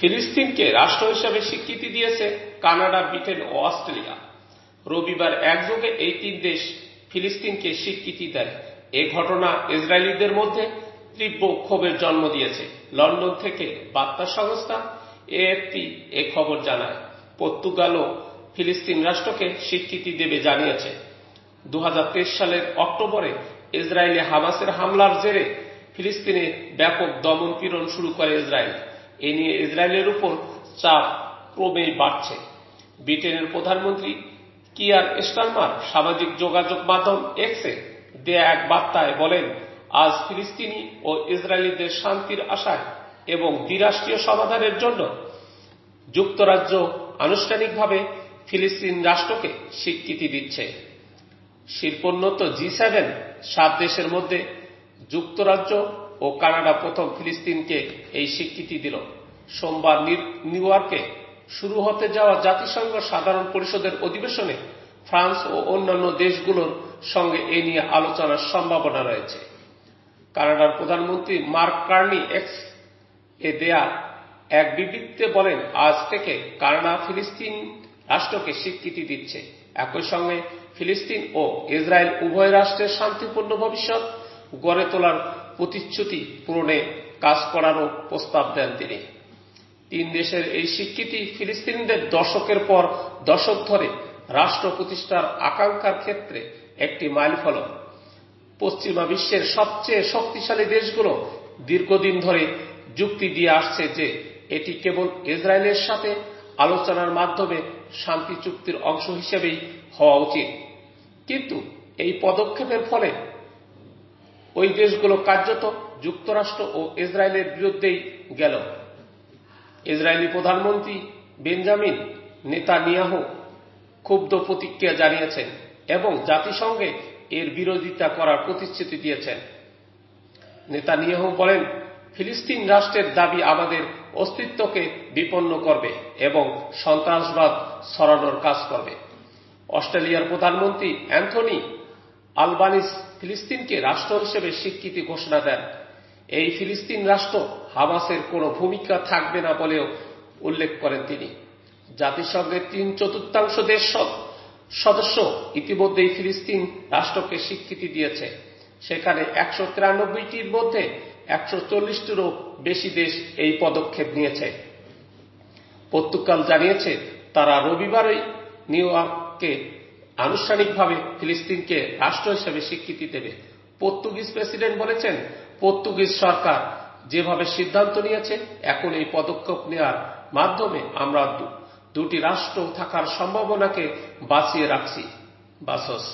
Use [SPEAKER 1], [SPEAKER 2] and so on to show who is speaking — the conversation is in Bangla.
[SPEAKER 1] ফিলিস্তিনকে রাষ্ট্র হিসেবে স্বীকৃতি দিয়েছে কানাডা, ব্রিটেন ও অস্ট্রেলিয়া। রবিবার একযোগে এই তিন দেশ ফিলিস্তিনকে স্বীকৃতি দেয়। এ ঘটনা ইসরায়েলিদের মধ্যে তীব্র ক্ষোভের জন্ম দিয়েছে। লন্ডন থেকে বার্তা সংস্থা এএফপি এ খবর জানায়। পর্তুগালও ফিলিস্তিন রাষ্ট্রকে স্বীকৃতি দেবে জানিয়েছে। 2023 সালের অক্টোবরে ইসরায়েলে হামাসের হামলার জেরে ফিলিস্তিনে ব্যাপক দমন-পীড়ন শুরু করে ইসরায়েল। এ নিয়ে ইসরায়েলের উপর চাপ ক্রমেই বাড়ছে। ব্রিটেনের প্রধানমন্ত্রী কিয়ার স্টারমার সামাজিক যোগাযোগ মাধ্যম এক্সে দেয়া এক বার্তায় বলেন, আজ ফিলিস্তিনি ও ইসরায়েলিদের শান্তির আশায় এবং দ্বিরাষ্ট্রীয় সমাধানের জন্য যুক্তরাজ্য আনুষ্ঠানিকভাবে ফিলিস্তিন রাষ্ট্রকে স্বীকৃতি দিচ্ছে। শিল্পোন্নত G7 7 দেশের মধ্যে যুক্তরাজ্য ও কানাডা প্রথম ফিলিস্তিনকে এই স্বীকৃতি দিল। সোমবার নিউ ইয়র্কে শুরু হতে যাওয়া জাতিসংঘ সাধারণ পরিষদের অধিবেশনে ফ্রান্স ও অন্যান্য দেশগুলোর সঙ্গে এ নিয়ে আলোচনার সম্ভাবনা রয়েছে। কানাডার প্রধানমন্ত্রী মার্ক কার্নি এক্স এ দেয়া এক বিবৃতিতে বলেন, আজ থেকে কানাডা ফিলিস্তিন রাষ্ট্রকে স্বীকৃতি দিচ্ছে। একই সঙ্গে ফিলিস্তিন ও ইসরায়েল উভয় রাষ্ট্রের শান্তিপূর্ণ ভবিষ্যৎ গড়ে তোলার প্রতিশ্রুতি পূরণে কাজ করারও প্রস্তাব দেন তিনি। তিন দেশের এই স্বীকৃতি ফিলিস্তিনিদের দশকের পর দশক ধরে রাষ্ট্র প্রতিষ্ঠার আকাঙ্ক্ষার ক্ষেত্রে একটি মাইলফলক। পশ্চিমা বিশ্বের সবচেয়ে শক্তিশালী দেশগুলো দীর্ঘদিন ধরে যুক্তি দিয়ে আসছে যে এটি কেবল ইসরায়েলের সাথে আলোচনার মাধ্যমে শান্তি চুক্তির অংশ হিসেবেই হওয়া উচিত। কিন্তু এই পদক্ষেপের ফলে ওই দেশগুলো কার্যত যুক্তরাষ্ট্র ও ইসরায়েলের বিরুদ্ধেই গেল। ইসরায়েলি প্রধানমন্ত্রী বেঞ্জামিন নেতানিয়াহু ক্ষুব্ধ প্রতিক্রিয়া জানিয়েছেন এবং জাতিসংঘে এর বিরোধিতা করার প্রতিশ্রুতি দিয়েছেন। নেতানিয়াহু বলেন, ফিলিস্তিন রাষ্ট্রের দাবি আমাদের অস্তিত্বকে বিপন্ন করবে এবং সন্ত্রাসবাদ ছড়ানোর কাজ করবে। অস্ট্রেলিয়ার প্রধানমন্ত্রী অ্যান্থনি আলবানিজ ফিলিস্তিনকে রাষ্ট্র হিসেবে স্বীকৃতি ঘোষণা দেন। এই ফিলিস্তিন রাষ্ট্র হামাসের কোনো ভূমিকা থাকবে না বলেও উল্লেখ করেন তিনি। জাতিসংঘের 3/4 দেশ সদস্য ইতিমধ্যেই ফিলিস্তিন রাষ্ট্রকে স্বীকৃতি দিয়েছে। সেখানে 193টির মধ্যে 140টিরও বেশি দেশ এই পদক্ষেপ নিয়েছে। পর্তুগাল জানিয়েছে তারা রবিবারই নিউ ইয়র্কে আনুষ্ঠানিকভাবে ফিলিস্তিনকে রাষ্ট্র হিসেবে স্বীকৃতি দেবে। পর্তুগিজ প্রেসিডেন্ট বলেছেন, পর্তুগিজ সরকার যেভাবে সিদ্ধান্ত নিয়েছে, এখন এই পদক্ষেপ নেওয়ার মাধ্যমে আমরা দুটি রাষ্ট্র থাকার সম্ভাবনাকে বাঁচিয়ে রাখছি। বাসস।